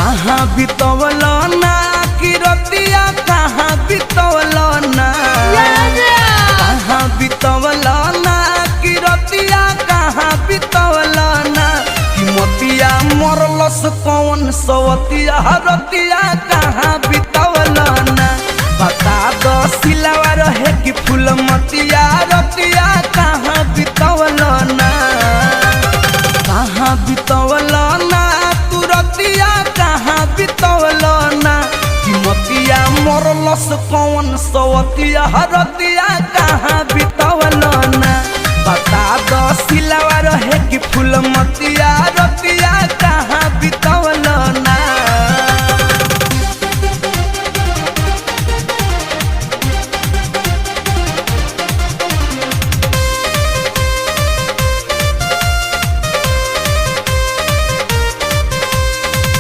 कहाँ बितवल ना कि रतिया कहाँ बितवल ना कहाँ बितवल ना कि रतिया कहाँ बितवल ना कि मोतिया मरलस कौन सवतिया रतिया कहाँ बितवल ना बता दो सिलावा रहे कि फूल मतिया रतिया कहाँ बितवल ना कहाँ बितवल ना तू रतिया कहाँ बितवल ना कि मोतिया मरलस कौन सवतिया रतिया कहाँ बितवल ना बता दो सिलावा रहे कि फूल मतिया